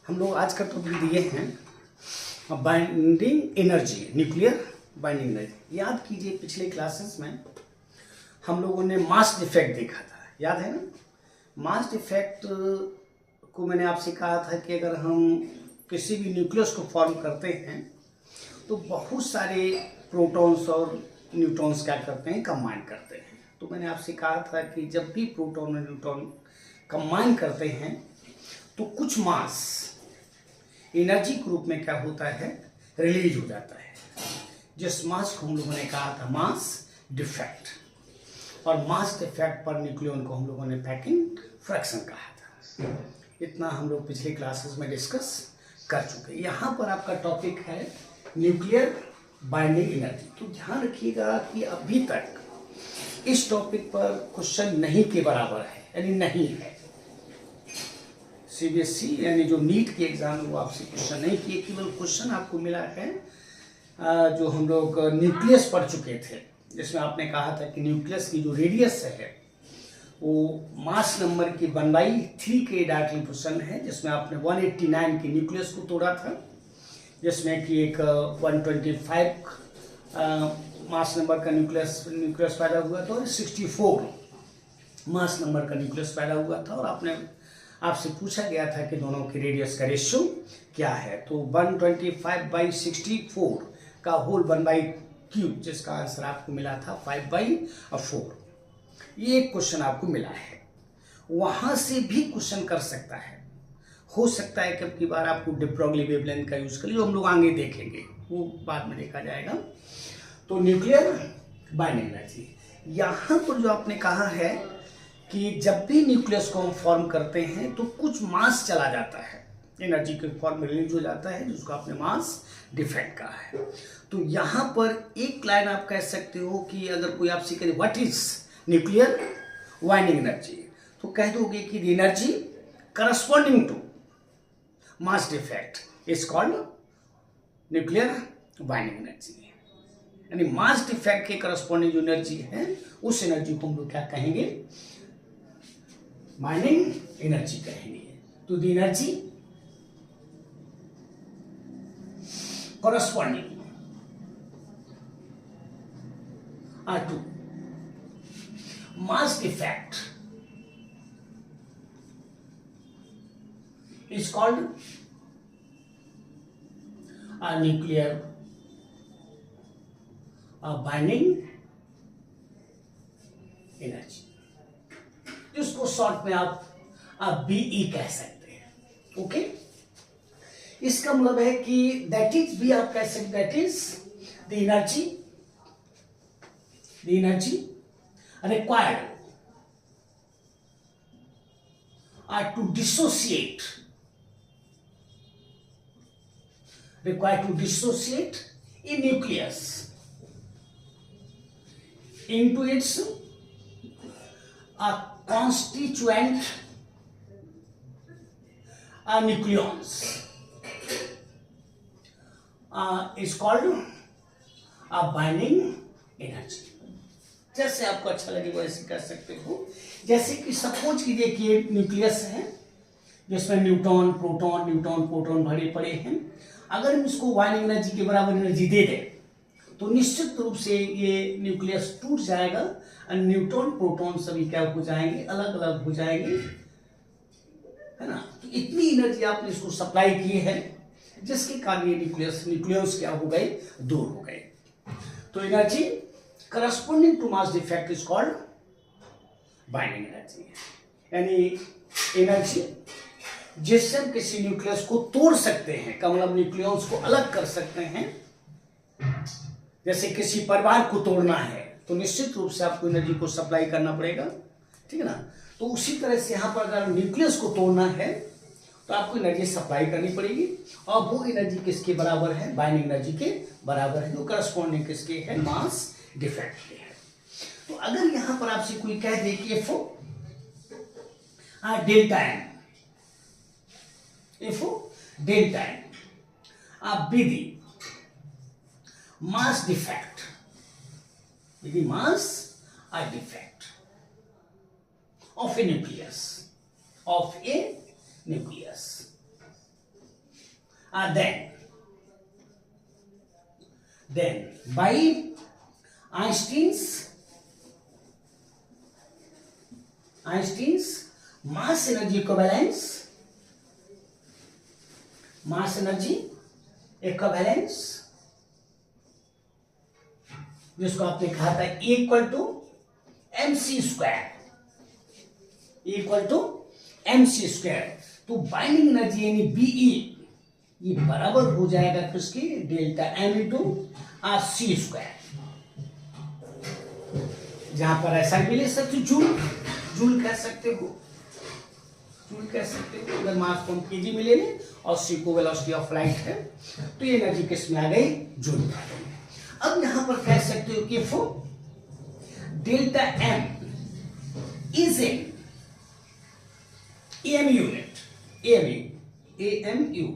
हम लोग आज का टॉपिक दिए हैं binding energy, nuclear binding energy. याद कीजिए पिछले क्लासेस में हम लोगों ने मास डिफेक्ट देखा था, याद है ना। मास डिफेक्ट को मैंने आपसे कहा था कि अगर हम किसी भी न्यूक्लियस को फॉर्म करते हैं तो बहुत सारे प्रोटॉन्स और न्यूट्रॉन्स क्या करते हैं, कंबाइन करते हैं। तो मैंने आपसे कहा था कि जब भी प्रोटॉन और न्यूट्रॉन कंबाइन करते हैं तो कुछ मास एनर्जी के रूप में क्या होता है, रिलीज हो जाता है, जिस मास को हम लोगों ने कहा था मास डिफेक्ट। और मास डिफेक्ट पर न्यूक्लियन को हम लोगों ने पैकिंग फ्रैक्शन कहा था। इतना हम लोग पिछले क्लासेस में डिस्कस कर चुके हैं। यहाँ पर आपका टॉपिक है न्यूक्लियर बाइंडिंग एनर्जी। तो ध्यान रखिएगा कि अभी तक इस टॉपिक पर क्वेश्चन नहीं के बराबर है, यानी नहीं है। सीबीएसई यानी जो नीट के एग्जाम में वो आपसे क्वेश्चन नहीं किए, केवल क्वेश्चन आपको मिला है जो हम लोग न्यूक्लियस पढ़ चुके थे, जिसमें आपने कहा था कि न्यूक्लियस की जो रेडियस है वो मास नंबर की 1/3 के डायरेक्टली प्रोपोर्शनल है, जिसमें आपने 189 के न्यूक्लियस को तोड़ा था, जिसमें कि एक 125 मास नंबर का न्यूक्लियस पैदा हुआ था और 64 मास नंबर का न्यूक्लियस पैदा हुआ था। और आपसे पूछा गया था कि दोनों की रेडियस का रेशियो क्या है। तो 125/64 का होल 1/3, जिसका आंसर आपको मिला था 5/4। ये एक क्वेश्चन आपको मिला है। वहां से भी क्वेश्चन कर सकता है, हो सकता है कि अब की बार आपको de Broglie वेवलेंथ का यूज करिए, हम लोग आगे देखेंगे, वो बाद में देखा जाएगा। तो न्यूक्लियर बाइंडिंग एनर्जी, यहाँ पर जो आपने कहा है कि जब भी न्यूक्लियस को हम फॉर्म करते हैं तो कुछ मास चला जाता है, एनर्जी के फॉर्म में रिलीज हो जाता है, जिसको आपने मास डिफेक्ट कहा है। तो यहाँ पर एक लाइन आप कह सकते हो कि अगर कोई आपसे कहे what is nuclear binding energy, तो कह दोगे कि the energy corresponding to mass defect is called nuclear binding energy. यानी मास डिफेक्ट के करस्पॉन्डिंग जो एनर्जी है उस एनर्जी को हम लोग क्या कहेंगे, बाइंडिंग एनर्जी कहेंगे। तो the energy corresponding to mass defect is called a nuclear binding energy, जिसको शॉर्ट में आप बीई कह सकते हैं। ओके, इसका मतलब है कि दैट इज भी आप कह सकते, that is the energy required to dissociate in nucleus into its constituent nucleons is called a binding energy। जैसे आपको अच्छा लगे वैसे कर सकते हो। जैसे कि सपोज कीजिए कि एक न्यूक्लियस है जिसमें न्यूट्रॉन प्रोटॉन भरे पड़े हैं। अगर हम इसको बाइंडिंग एनर्जी के बराबर एनर्जी दे दें तो निश्चित रूप से ये न्यूक्लियस टूट जाएगा और न्यूट्रॉन प्रोटॉन सभी क्या हो जाएंगे, अलग अलग हो जाएंगे, है ना। तो इतनी एनर्जी आपने इसको सप्लाई की है जिसके कारण ये न्यूक्लियस क्या हो गए, दूर हो गए। तो energy corresponding to mass defect is called binding energy. यानी एनर्जी जिससे हम किसी न्यूक्लियस को तोड़ सकते हैं, का मतलब न्यूक्लियस को अलग कर सकते हैं। जैसे किसी परिवार को तोड़ना है तो निश्चित रूप से आपको एनर्जी को सप्लाई करना पड़ेगा, ठीक है ना। तो उसी तरह से यहाँ पर अगर न्यूक्लियस को तोड़ना है तो आपको एनर्जी सप्लाई करनी पड़ेगी, और वो एनर्जी किसके बराबर है, बाइंडिंग एनर्जी के बराबर है, जो करस्पॉन्डिंग किसके है, मास डिफेक्ट के है। तो अगर यहां पर आपसे कोई कह दे कि if delta N be the mass defect, of a nucleus, then by Einstein's mass energy equivalence, जिसको आपने कहा था इक्वल टू mc स्क्वायर, तो बाइंडिंग एनर्जी यानी बीई ये बराबर हो जाएगा किसके, delta M into R C square, जहां पर ऐसा भी ले सकते जूल कह सकते हो, अगर मास को हम केजी में ले लें और सी को वेलोसिटी ऑफ लाइट है, तो ये एनर्जी किस में आ गई, जूल में आ गई। अब यहां पर कह सकते हो कि delta M is in M unit, AMU,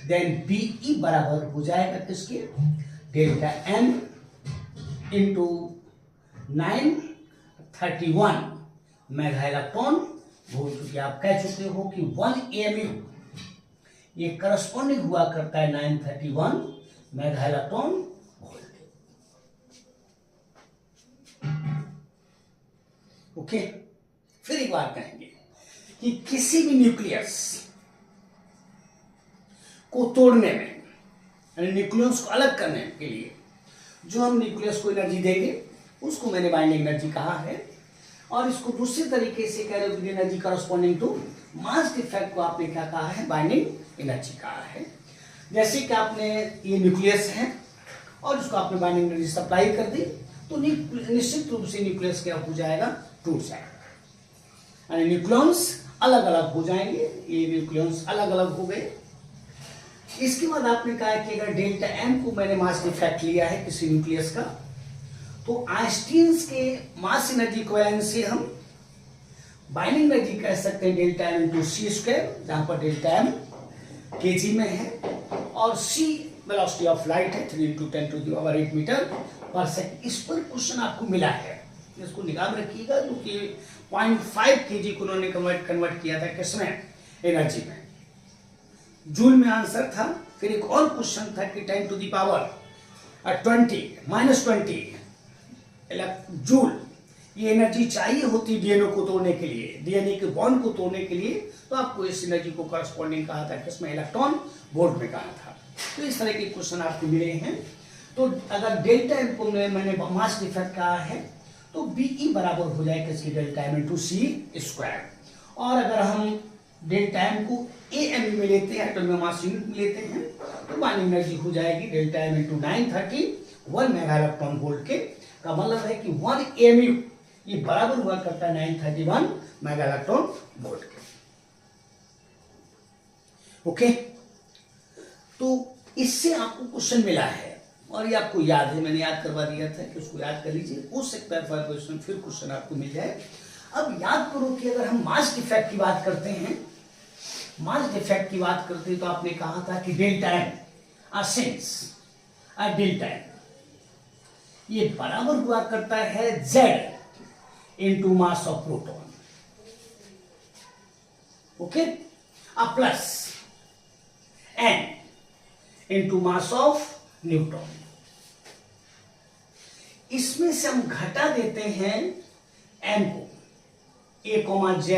then BE बराबर हो जाएगा किसके, delta M into 931 mega electron volt, क्योंकि आप कह चुके हो कि 1 AMU ये करस्पॉन्डिंग हुआ करता है 931 मेगा इलेक्ट्रॉन वोल्ट। ओके, फिर एक बार कहेंगे कि किसी भी न्यूक्लियस को तोड़ने में, यानी न्यूक्लियस को अलग करने के लिए जो हम न्यूक्लियस को एनर्जी देंगे उसको मैंने बाइंडिंग एनर्जी कहा है, और इसको दूसरे तरीके से कह रहे हो energy corresponding to mass defect को आपने क्या कहा है, बाइंडिंग एनर्जी कहा है। जैसे कि आपने ये न्यूक्लियस है और उसको आपने बाइंडिंग एनर्जी सप्लाई कर दी, तो निश्चित रूप से न्यूक्लियस क्या हो जाएगा, टूट जाएगा, यानी न्यूक्लियॉन्स अलग अलग हो जाएंगे, ये न्यूक्लियॉन्स अलग अलग हो गए। इसके बाद आपने कहा कि अगर डेल्टा एम को मैंने मास डिफेक्ट लिया है किसी न्यूक्लियस का, तो आइंस्टीन्स के मास एनर्जी इक्विवेलेंस से हम बाइंडिंग एनर्जी कह सकते हैं डेल्टा एम इंटू सी स्क्वायर, जहां पर डेल्टा एम केजी में है और सी वेलोसिटी ऑफ लाइट है 3 इंटू 10⁸ मीटर पर सेकंड। इस पर क्वेश्चन आपको मिला है, इसको निगाह में रखिएगा, जो कि 0.5 केजी को उन्होंने कन्वर्ट किया था किसमें, एनर्जी में, जूल में आंसर था। फिर एक और क्वेश्चन था कि 10⁻20 जूल ये एनर्जी चाहिए होती डीएनए को तोड़ने के लिए, डीएनए के बॉन्ड को तोड़ने के लिए, तो आपको इस एनर्जी को करस्पॉन्डिंग कहा था किसमें, इलेक्ट्रॉन वोल्ट में कहा था। तो इस तरह के क्वेश्चन आपको मिले हैं। तो अगर डेल्टा एम को मैंने मास डिफेक्ट कहा है, तो बीई बराबर हो जाएगा किसकी, डेल्टा एम इंटू सी स्क्वायर, और अगर हम डेल्टा एम को एएम में लेते हैं, एटॉमिक मास यूनिट में लेते हैं, तो बाइंडिंग एनर्जी हो जाएगी delta M into 931 mega electron volt के, का मतलब है कि 1 AMU ये बराबर हुआ करता है 931 मेगा इलेक्ट्रॉन वोल्ट के। ओके, तो इससे आपको क्वेश्चन मिला है और ये आपको याद है, मैंने याद करवा दिया था कि उसको याद कर लीजिए, हो सकता है क्वेश्चन फिर क्वेश्चन आपको मिल जाए। अब याद करो कि अगर हम मास डिफेक्ट की बात करते हैं, तो आपने कहा था कि डेल्टा एम डेल्टा एम ये बराबर हुआ करता है Z into mass of proton, okay, plus N into mass of neutron. इसमें से हम घटा देते हैं M को, A, Z,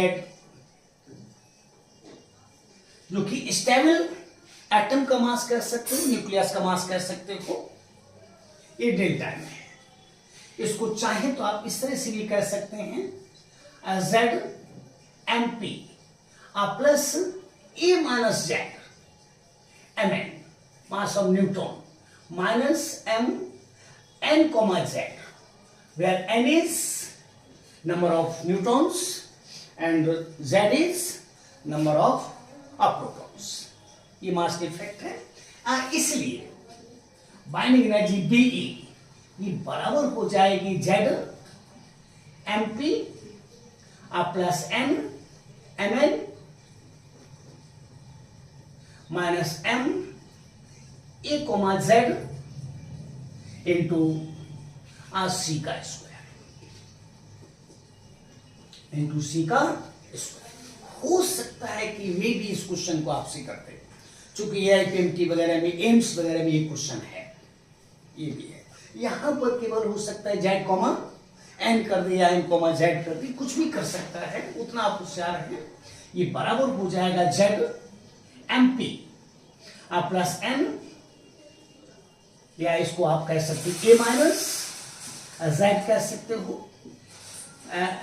जो कि स्टेबल एटम का मास कह सकते हो, न्यूक्लियस का मास कह सकते हो, ये डेल्टा एम है। इसको चाहे तो आप इस तरह से भी कह सकते हैं ZMP plus A minus Z Mn mass of neutron minus Mn, Z, where N is number of neutrons and Z is number of protons। ये मास डिफेक्ट है, इसलिए बाइंडिंग एनर्जी BE ये बराबर हो जाएगी ZMP plus Mn minus A, Z into C का square, हो सकता है कि मे भी इस क्वेश्चन को आपसे करते हैं, चूंकि AIPMT वगैरह में, एम्स वगैरह में ये क्वेश्चन है, ये भी है। यहां पर केवल हो सकता है Z कॉमा N कर दे या N कॉमा Z कर दे, कुछ भी कर सकता है, उतना आप होशियार हैं। ये बराबर हो जाएगा Z MP प्लस N, या इसको आप कह सकते हो A माइनस Z कह सकते हो,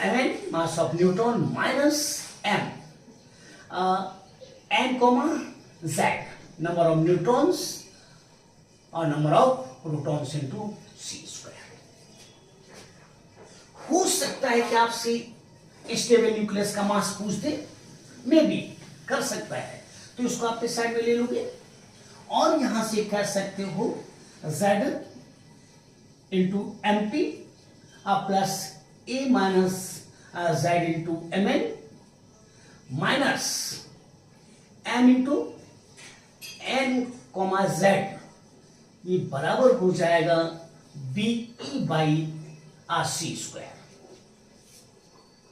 Mn mass of neutron minus M N comma Z number of neutrons और number of protons into C square. हो सकता है कि आपसे स्टेबल न्यूक्लियस का मास पूछ दे, मे भी कर सकता है, तो इसको आप इस साइड में ले लोगे और यहां से कह सकते हो Z into MP plus A minus Z into Mn minus M into N comma Z, ये बराबर हो जाएगा BE by C square,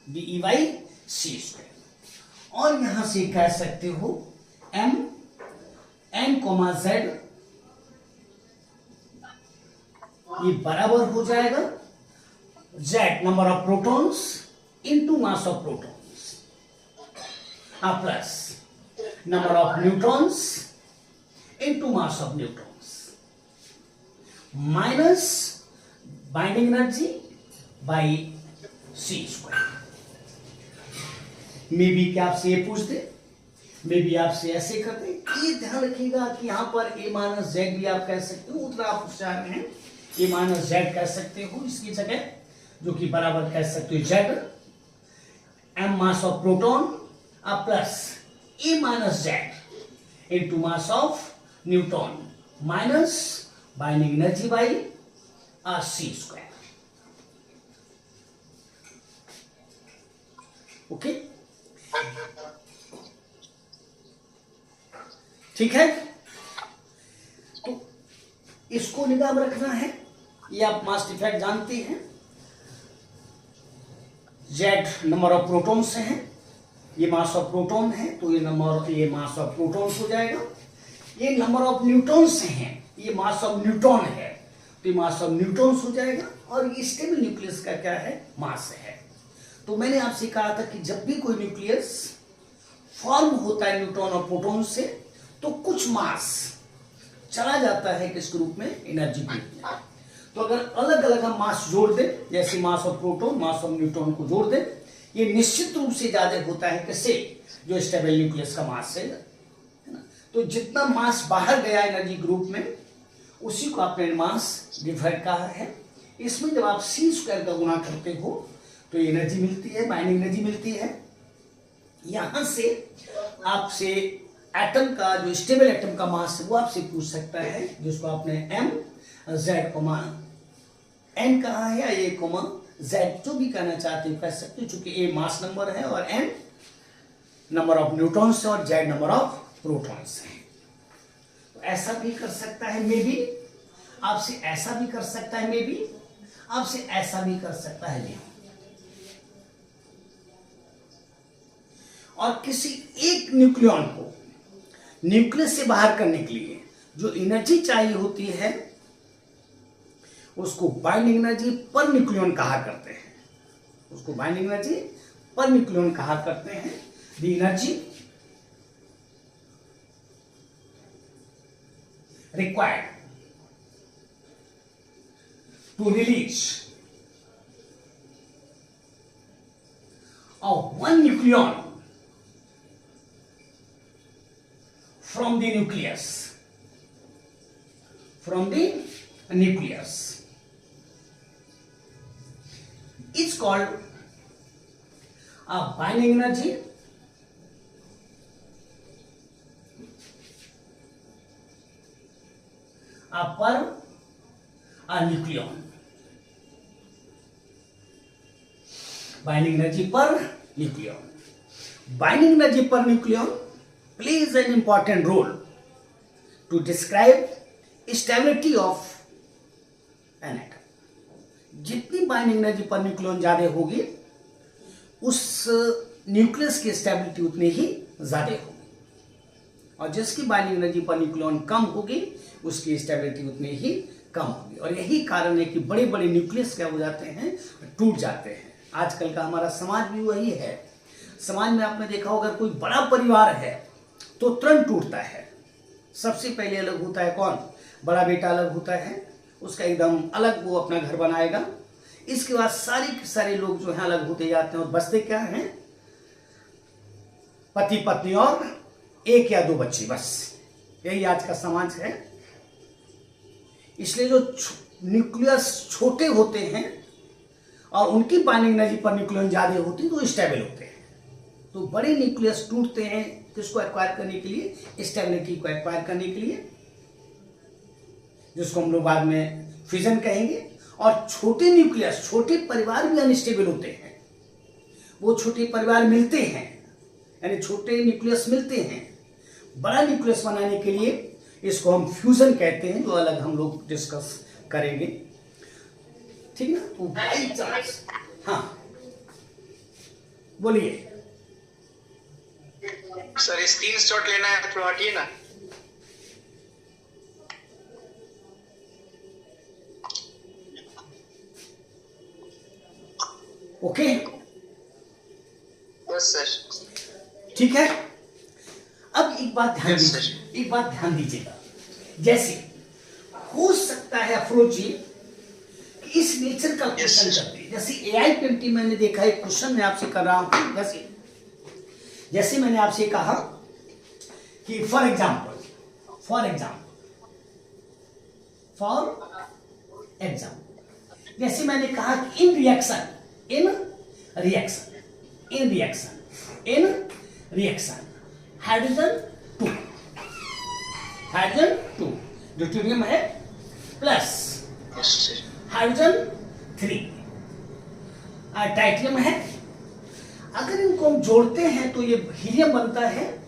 BE by C square. और यहां से कह सकते हो M N कॉमा Z, ये बराबर हो जाएगा Z number of protons into mass of protons plus number of neutrons into mass of neutrons minus binding energy by C square. May be क्या आपसे ये पूछ दे, मे बी आपसे ऐसे कर दे। ये ध्यान रखिएगा कि यहां पर A माइनस Z भी आप कह सकते हो, उतना आप होशियार हैं, A माइनस Z कह सकते हो इसकी जगह, जो कि बराबर कह सकते हो Z M mass of proton plus A minus Z into mass of neutron minus binding energy by C square. Okay, ठीक है, तो इसको निगाह में रखना है। ये आप मास डिफेक्ट जानते हैं, Z नंबर ऑफ प्रोटॉन से है, ये मास ऑफ प्रोटॉन है, तो ये मास ऑफ प्रोटॉन्स हो जाएगा। ये नंबर ऑफ न्यूट्रॉन से है, ये मास ऑफ न्यूट्रॉन है, तो ये मास ऑफ न्यूट्रॉन्स हो जाएगा। और ये स्टेबल न्यूक्लियस का क्या है, मास है। तो मैंने आपसे कहा था कि जब भी कोई न्यूक्लियस फॉर्म होता है न्यूट्रॉन और प्रोटॉन से, तो कुछ मास चला जाता है किस ग्रुप में, एनर्जी ग्रुप में। तो अगर अलग अलग हम मास जोड़ दें, जैसे mass of proton mass of neutron को जोड़ दें, ये निश्चित रूप से ज्यादा होता है किससे, जो स्टेबल न्यूक्लियस का मास है ना। तो जितना मास बाहर गया एनर्जी ग्रुप में, उसी को आपने मास डिफाइड कहा है। इसमें जब आप C स्क्वायर का गुणा करते हो तो एनर्जी मिलती है, बाइंडिंग एनर्जी मिलती है। यहां से आपसे एटम का, जो स्टेबल एटम का मास है, वो आपसे पूछ सकता है, जिसको आपने M Z कॉमा N कहा है, या A कॉमा Z, जो भी कहना चाहते हो कह सकते हो, चूंकि A मास नंबर है और N नंबर ऑफ न्यूट्रॉन्स और Z नंबर ऑफ प्रोटॉन्स है। तो ऐसा भी कर सकता है, मे बी आपसे ऐसा भी कर सकता है, मे बी आपसे ऐसा भी कर सकता है नहीं। और किसी एक न्यूक्लियॉन को न्यूक्लियस से बाहर करने के लिए जो एनर्जी चाहिए होती है, उसको बाइंडिंग एनर्जी पर न्यूक्लियॉन कहा करते हैं, उसको बाइंडिंग एनर्जी पर न्यूक्लियॉन कहा करते हैं। The energy required to release of one nucleon from the nucleus, is called a binding energy per a nucleon. Binding energy per nucleon. Binding energy per nucleon plays an important role to describe stability of an atom. जितनी binding energy per nucleon ज्यादा होगी, उस nucleus की stability उतनी ही ज्यादा होगी, और जिसकी बाइंडिंग एनर्जी पर न्यूक्लियन कम होगी उसकी स्टेबिलिटी उतनी ही कम होगी। और यही कारण है कि बड़े बड़े न्यूक्लियस क्या हो जाते हैं, टूट जाते हैं। आजकल का हमारा समाज भी वही है। समाज में आपने देखा होगा कोई बड़ा परिवार है तो तुरंत टूटता है। सबसे पहले अलग होता है कौन, बड़ा बेटा अलग होता है, उसका एकदम अलग वो अपना घर बनाएगा। इसके बाद सारे के सारे लोग जो है अलग होते जाते हैं और बचते क्या हैं, पति पत्नी और एक या दो बच्चे, बस यही आज का समाज है। इसलिए जो न्यूक्लियस छोटे होते हैं और उनकी बाइंडिंग एनर्जी पर न्यूक्लियन ज्यादा होती है तो स्टेबल होते हैं। तो बड़े न्यूक्लियस टूटते हैं किसको एक्वायर करने के लिए, स्टेबिलिटी को एक्वायर करने के लिए, जिसको हम लोग बाद में फ्यूजन कहेंगे। और छोटे न्यूक्लियस, छोटे परिवार भी अनस्टेबल होते हैं। वो छोटे परिवार मिलते हैं, यानी छोटे न्यूक्लियस मिलते हैं बड़ा न्यूक्लियस बनाने के लिए, इसको हम फ्यूजन कहते हैं, जो अलग हम लोग डिस्कस करेंगे, ठीक ना। तो बाई चांस, हाँ बोलिए सर। इस 3 शॉट लेना है तो हटिए ना। ओके, यस सर, ठीक है। अब एक बात ध्यान Yes, दीजिए, एक बात ध्यान दीजिएगा। जैसे हो सकता है अफरोज जी कि इस नेचर का क्वेश्चन sir. करते हैं। जैसे AIPMT मैंने देखा एक क्वेश्चन मैं आपसे कर रहा हूं, जैसे मैंने आपसे कहा कि फॉर एग्जाम्पल जैसे मैंने कहा कि इन रिएक्शन हाइड्रोजन 2 ड्यूटेरियम है plus yes sir, hydrogen 3 titanium है। अगर इनको हम जोड़ते हैं तो ये हीलियम बनता है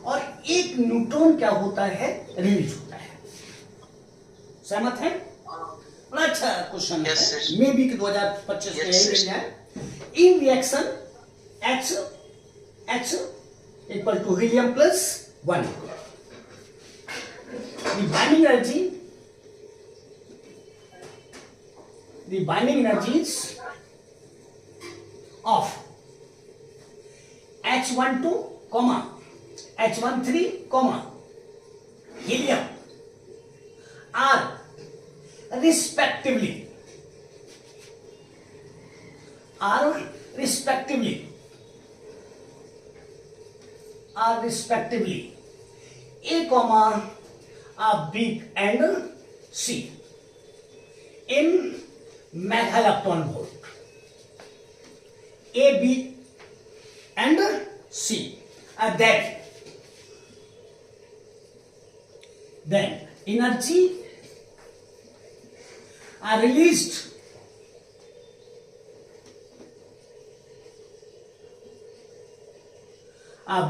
और एक न्यूट्रॉन क्या होता है, रिलीज होता है। सहमत है? बड़ा अच्छा क्वेश्चन है, मे बी कि 2025 में यही मिल जाए। इन reaction H equal to helium plus 1, the binding energies of H12, H13, helium are respectively A, B and C in megaelectron volt. A, B and C. Then energy are released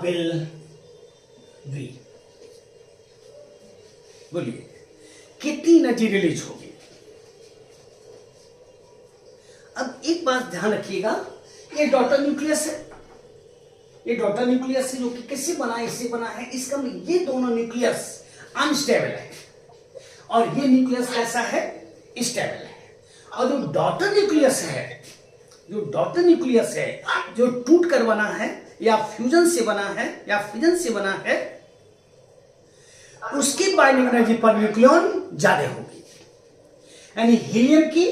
will be, बोलिए कितनी energy release होगी। अब एक बात ध्यान रखिएगा, ये daughter nucleus है, जो कि किससे बना है, इससे बना है। इसका ये दोनों न्यूक्लियस अनस्टेबल है और ये न्यूक्लियस कैसा है, स्टेबल है। और जो डॉटर न्यूक्लियस है जो टूट कर बना है या फ्यूजन से बना है या फिजन से बना है, उसकी बाइंडिंग एनर्जी पर न्यूक्लियन ज्यादा होगी। यानी हीलियम की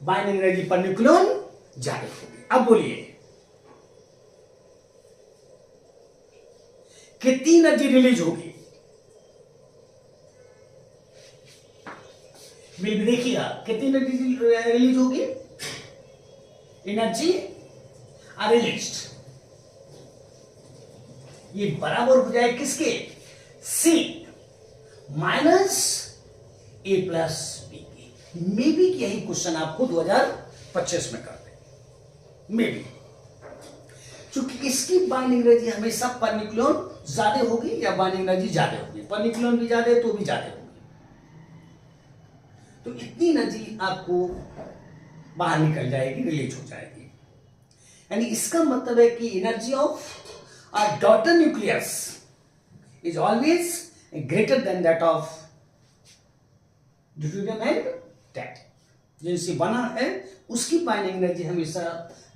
बाइंडिंग एनर्जी पर न्यूक्लियन ज्यादा होगी। अब बोलिए कितनी एनर्जी रिलीज होगी, देखिएगा कितनी एनर्जी रिलीज होगी। एनर्जी रिलीज्ड ये बराबर हो जाए किसके, C minus A plus B के। मे बी यही क्वेश्चन आपको 2025 में कर दे, मे बी। चूंकि इसकी बाइंडिंग एनर्जी हमेशा पर न्यूक्लियन ज्यादा होगी या बाइंडिंग एनर्जी ज्यादा होगी, पर न्यूक्लियन भी ज्यादा है तो भी ज्यादा होगी। तो इतनी एनर्जी आपको बाहर निकल जाएगी, रिलीज हो जाएगी। यानी इसका मतलब है कि energy of a daughter nucleus is always greater than that of deuterium and tritium. जिनसे बना है उसकी बाइंडिंग एनर्जी हमेशा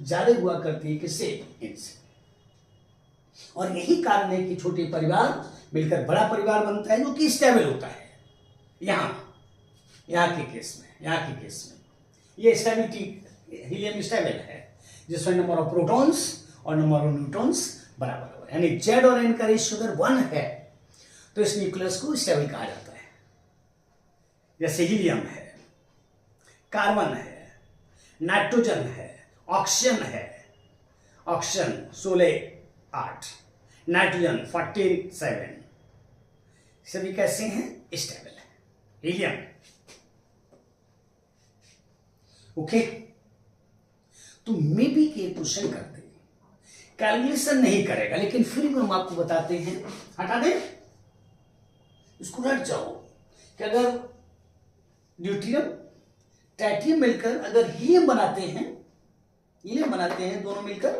ज्यादा हुआ करती है किससे, इनसे। और यही कारण है कि छोटे परिवार मिलकर बड़ा परिवार बनता है जो कि स्टेबल होता है। यहाँ के केस में ये स्टेबिलिटी, हीलियम स्टेबल है जिसमें नंबर ऑफ प्रोटॉन्स और नंबर ऑफ न्यूट्रॉन्स बराबर हो, यानी जेड और एन का रेशियो अगर 1 है तो इस न्यूक्लियस को स्टेबल कहा जाता है। जैसे हीलियम है, कार्बन है, नाइट्रोजन है, ऑक्सीजन है, ऑक्सीजन 16 8, नाइट्रोजन 14 7, सभी कैसे हैं, स्टेबल है। Helium okay. तो मे बी के क्वेश्चन करते कैलकुलेशन नहीं करेगा, लेकिन फिर भी हम आपको बताते हैं, हटा दें इसको, हट जाओ कि अगर ड्यूटेरियम ट्रिटियम मिलकर अगर हीलियम बनाते हैं दोनों मिलकर,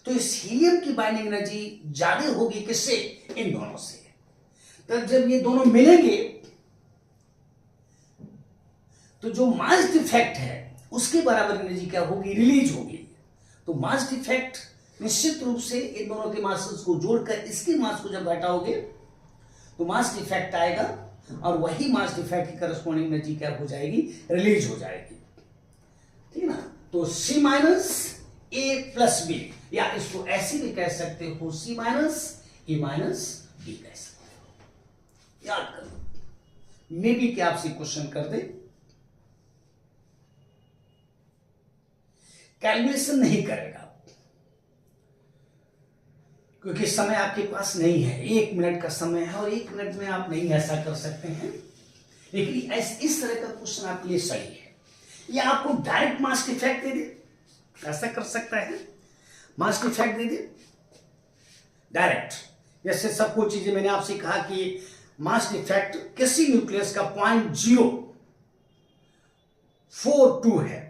तो इस हीलियम की बाइंडिंग एनर्जी ज्यादा होगी किससे, इन दोनों से। तब जब ये दोनों मिलेंगे तो जो मास डिफेक्ट है उसके बराबर एनर्जी क्या होगी, रिलीज होगी। तो मास डिफेक्ट निश्चित रूप से इन दोनों के मासेस को जोड़कर इसके मास को जब घटाओगे तो मास डिफेक्ट आएगा, और वही मास डिफेक्ट की करस्पॉन्डिंग एनर्जी क्या हो जाएगी, रिलीज हो जाएगी। ठीक है ना। तो C माइनस ए प्लस बी, या इसको ऐसे भी कह सकते हो C माइनस ए माइनस बी कह सकते हो। याद करो, मे बी क्या आपसे क्वेश्चन कर दे, कैलकुलेशन नहीं करेगा क्योंकि समय आपके पास नहीं है, 1 मिनट का समय है और 1 मिनट में आप नहीं ऐसा कर सकते हैं। लेकिन इस तरह का क्वेश्चन आपके लिए सही है। या आपको डायरेक्ट मास इफेक्ट दे दे, ऐसा कर सकता है, मास इफेक्ट दे दे डायरेक्ट। जैसे सब कुछ चीजें मैंने आपसे कहा कि मास इफेक्ट किसी न्यूक्लियस का 0.042 है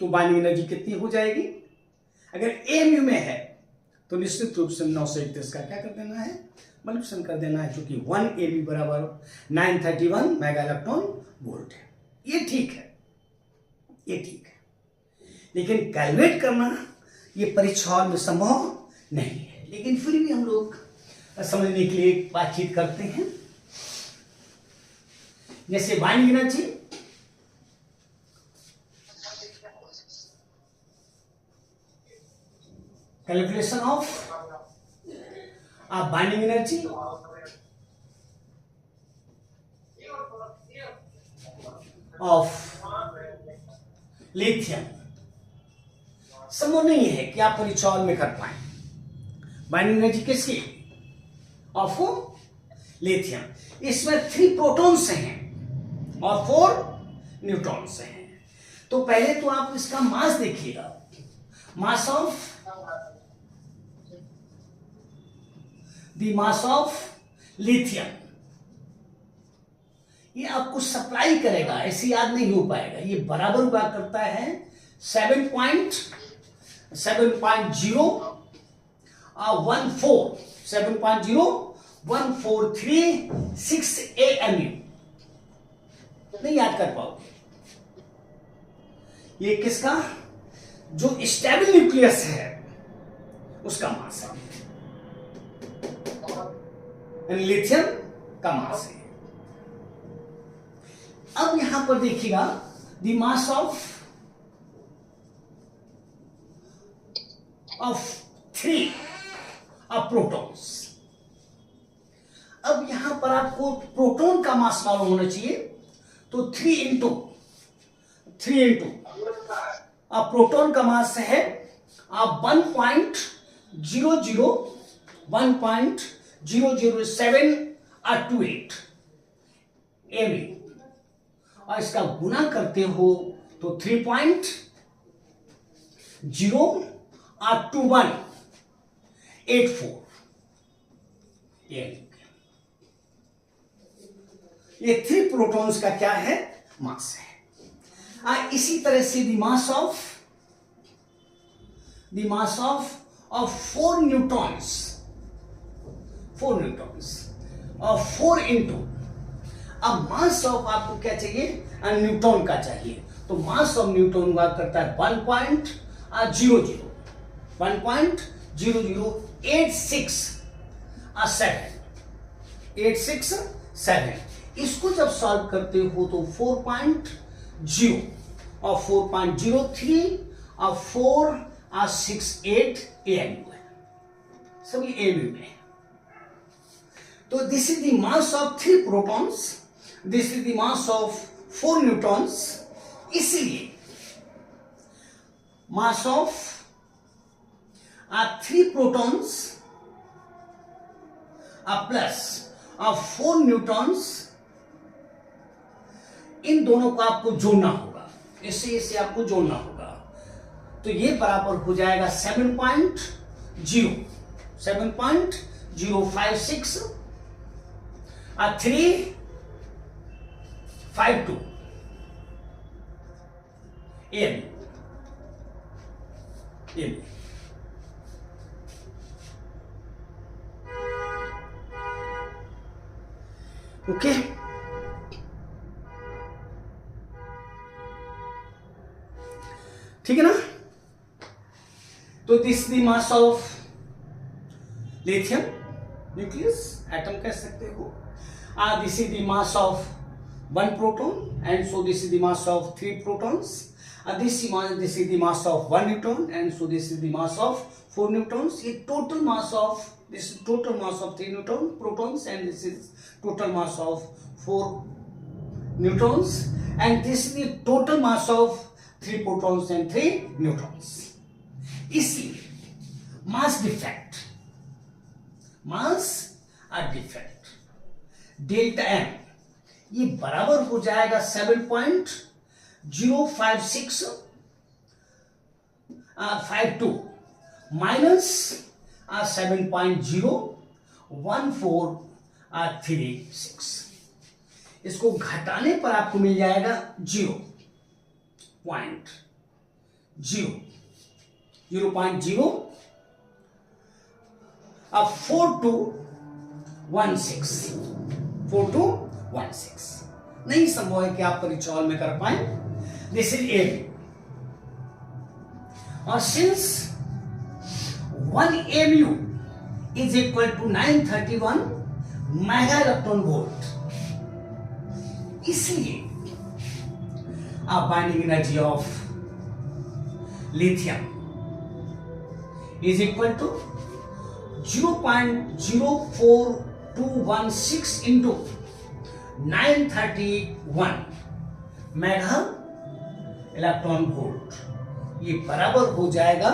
तो बाइंडिंग एनर्जी कितनी हो जाएगी। अगर एमयू में है तो निश्चित रूप से 931 का क्या कर देना है, मल्टीप्लिकेशन कर देना है, क्योंकि 1 एमयू बराबर 931 मेगा इलेक्ट्रॉन वोल्ट है। ये ठीक है, लेकिन कैलकुलेट करना ये परीक्षा हॉल में संभव नहीं है। लेकिन फिर भी हम लोग समझने के लिए बातचीत करते हैं। जैसे binding energy calculation of binding energy of lithium संभव नहीं है कि आप परीक्षा में कर पाए। बाइंडिंग एनर्जी किसकी, ऑफ लिथियम। इसमें 3 प्रोटॉन्स हैं और 4 न्यूट्रॉन्स हैं। तो पहले तो आप इसका मास देखिएगा, mass of mass of lithium. ये आपको सप्लाई करेगा, ऐसे याद नहीं हो पाएगा। ये बराबर हुआ करता है 7.01436 AMU। नहीं याद कर पाओगे। ये किसका, जो स्टेबल न्यूक्लियस है उसका मास है, लिथियम का मास है। अब यहां पर देखिएगा द मास ऑफ 3 प्रोटॉन्स। अब यहां पर आपको प्रोटॉन का मास मालूम होना चाहिए, तो 3 इंटू प्रोटॉन का मास है 1.00728 एमयू, और इसका गुना करते हो तो 3.02184 ये 3 प्रोटॉन्स का क्या है, मास है। इसी तरह से the mass of the mass of 4 Newton's, 4 Newton's और 4 इंटू, अब मास ऑफ आपको क्या चाहिए, न्यूटन का चाहिए, तो मास ऑफ न्यूटन हुआ करता है 1.00867। इसको जब सॉल्व करते हो तो 4.0 और 4.03 और 468 AMU है, सभी AMU में। तो this is the mass of 3 protons, this is the mass of 4 neutrons, इसलिए mass of 3 protons plus 4 neutrons, इन दोनों को आपको जोड़ना होगा, इससे आपको जोड़ना होगा, तो ये बराबर हो जाएगा 7.056 352 AMU। ओके, ठीक है ना। तो this the mass of lithium nucleus, atom कह सकते हो। This is the mass of 1 proton, and so this is the mass of 3 protons. This is the mass of 1 neutron, and so this is the mass of 4 neutrons. This is total mass of 3 protons, and this is total mass of 4 neutrons, and this is the total mass of 3 protons and 3 neutrons. इसलिए mass defect delta m ये बराबर हो जाएगा 7.05652 minus 7.01436। इसको घटाने पर आपको मिल जाएगा 4216 नहीं संभव है कि आप परीक्षा हॉल में कर पाए। दिस इज ए, और since 1 AMU is equal to 931 mega electron volt, इसलिए binding energy of lithium is equal to 0.04216 into 931 mega electron volt. ये बराबर हो जाएगा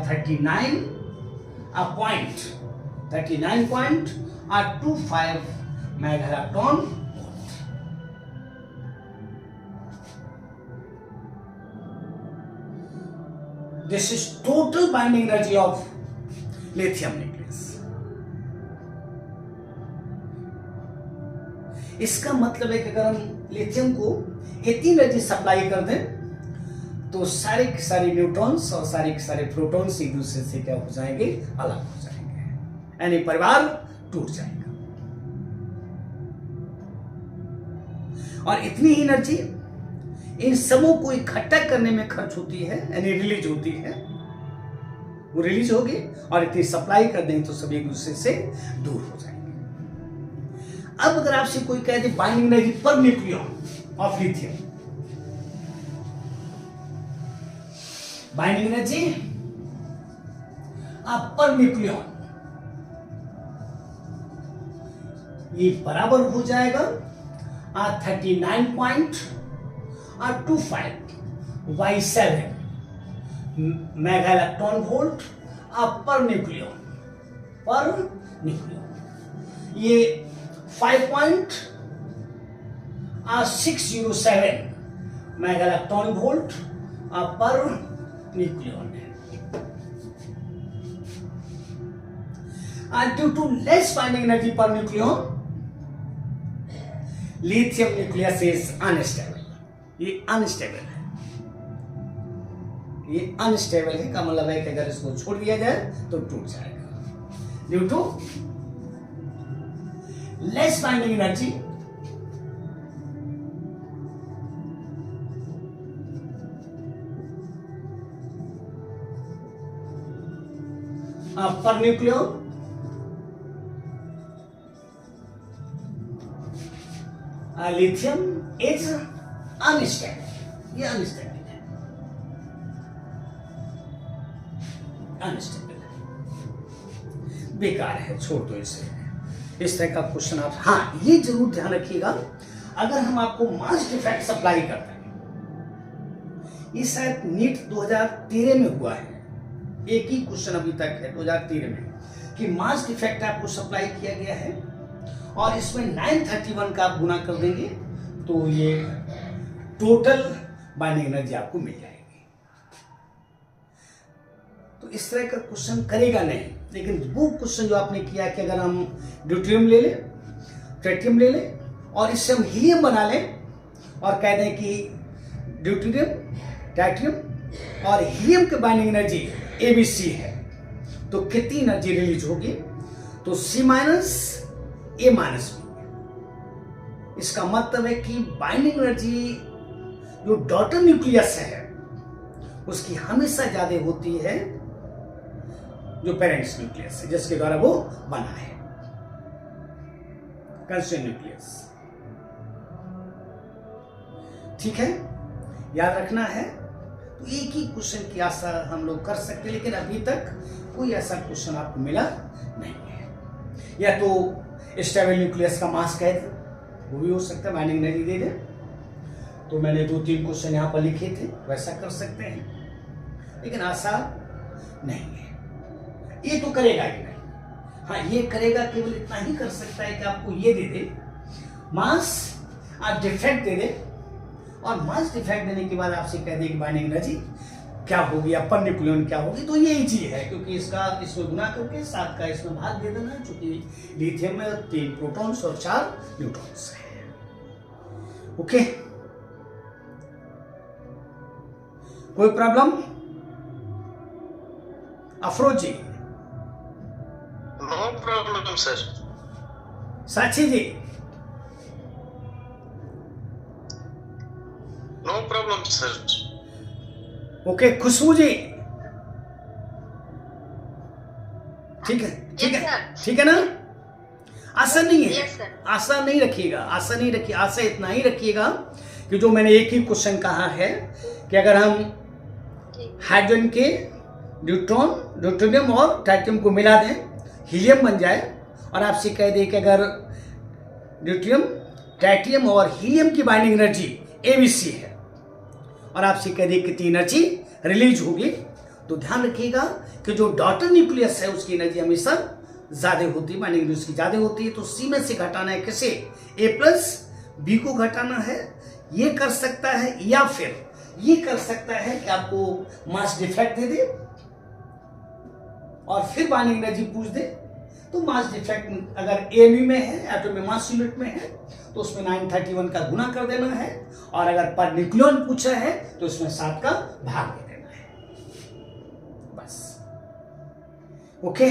39.25 mega electron volt. This is total binding energy of lithium nucleus. इसका मतलब है कि अगर हम लिथियम को इतनी एनर्जी सप्लाई कर दें तो सारे के सारे न्यूट्रॉन्स और सारे के सारे प्रोटॉन्स एक दूसरे से क्या हो जाएंगे, अलग हो जाएंगे, यानी परिवार टूट जाएगा। और इतनी एनर्जी इन सबों को इकट्ठा करने में खर्च होती है, यानी रिलीज होती है, वो रिलीज होगी और इतनी सप्लाई कर देंगे तो सब एक दूसरे से दूर हो जाएंगे। अब अगर आपसे कोई कहे binding energy per nucleon of lithium, binding energy per nucleon, ये बराबर हो जाएगा 39.25 mega electron volt per nucleon, ये 5.607 mega electron volt per nucleon है। Due to less binding energy per nucleon, lithium nucleus is unstable, ये unstable है, ये unstable है, का मतलब है कि अगर इसको छोड़ दिया जाए तो टूट जाएगा due to less binding energy पर न्यूक्लियो लिथियम इज अनस्टेबल, ये अनस्टेबल है, अनस्टेबल है, बेकार है, छोड़ दो इसे। इस तरह का क्वेश्चन आप, हाँ ये जरूर ध्यान रखिएगा, अगर हम आपको मास डिफेक्ट सप्लाई करते हैं, ये शायद नीट 2013 में हुआ है, एक ही क्वेश्चन अभी तक है 2013 में, कि मास डिफेक्ट आपको सप्लाई किया गया है और इसमें 931 का आप गुना कर देंगे तो ये टोटल बाइंडिंग एनर्जी आपको मिल जाएगी। तो इस तरह का क्वेश्चन करेगा नहीं, लेकिन वो क्वेश्चन जो आपने किया कि अगर हम ड्यूटेरियम ले लें, ट्रिटियम ले लें और इससे हम हीलियम बना लें और कह दें कि ड्यूटेरियम, ट्रिटियम और हीलियम की बाइंडिंग एनर्जी ABC है, तो कितनी एनर्जी रिलीज होगी? तो C minus A minus B। इसका मतलब है कि बाइंडिंग एनर्जी जो डॉटर न्यूक्लियस है उसकी हमेशा ज्यादा होती है जो पेरेंट्स न्यूक्लियस है, जिसके द्वारा वो बना है, कंस्ट्रेंट न्यूक्लियस। ठीक है, याद रखना है। तो एक ही क्वेश्चन की आशा हम लोग कर सकते हैं, लेकिन अभी तक कोई ऐसा क्वेश्चन आपको मिला नहीं है। या तो स्टेबल न्यूक्लियस का मास कह दे, वो भी हो सकता है, बाइंडिंग एनर्जी दे दे। तो मैंने 2-3 क्वेश्चन यहाँ पर लिखे थे, वैसा कर सकते हैं, लेकिन आशा नहीं है। ये तो करेगा ही नहीं। हाँ, ये करेगा, केवल इतना ही कर सकता है कि आपको ये दे दे मास, आप डिफेक्ट दे दे, और मास डिफेक्ट देने के बाद आपसे कह दे कि बाइंडिंग एनर्जी क्या होगी, अपर न्यूक्लियन क्या होगी। तो ये इजी है, क्योंकि इसका इसमें गुना करके 7 का इसमें भाग दे देना है, चूंकि लिथियम में 3 प्रोटॉन्स और 4 न्यूट्रॉन्स है। ओके, कोई problem? Afroz ji? No problem sir. Sakshi ji? No problem sir. Okay, Khushboo ji? ठीक है, ठीक है, ठीक है ना? आशा नहीं है, आशा नहीं रखिएगा, आशा नहीं रखिए, आशा इतना ही रखिएगा कि जो मैंने एक ही क्वेश्चन कहा है कि अगर हम हाइड्रोजन के न्यूट्रॉन, ड्यूटेरियम और ट्रिटियम को मिला दें, हीलियम बन जाए, और आपसे कह दें कि अगर ड्यूटेरियम, ट्रिटियम और हीलियम की बाइंडिंग एनर्जी ABC है, और आपसे कह दें कितनी एनर्जी रिलीज होगी, तो ध्यान रखिएगा कि जो डॉटर न्यूक्लियस है उसकी एनर्जी हमेशा ज्यादा होती है, बाइंडिंग एनर्जी उसकी ज्यादा होती है। तो C में से घटाना है किसे? A प्लस B को घटाना है, ये कर सकता है, या फिर ये कर सकता है कि आपको मास डिफेक्ट दे दे और फिर बाइंडिंग एनर्जी पूछ दे। तो मास डिफेक्ट अगर AMU में है, एटॉमिक मास यूनिट में है, तो उसमें 931 का गुना कर देना है, और अगर पर न्यूक्लियन पूछा है तो उसमें 7 का भाग दे देना है, बस। ओके।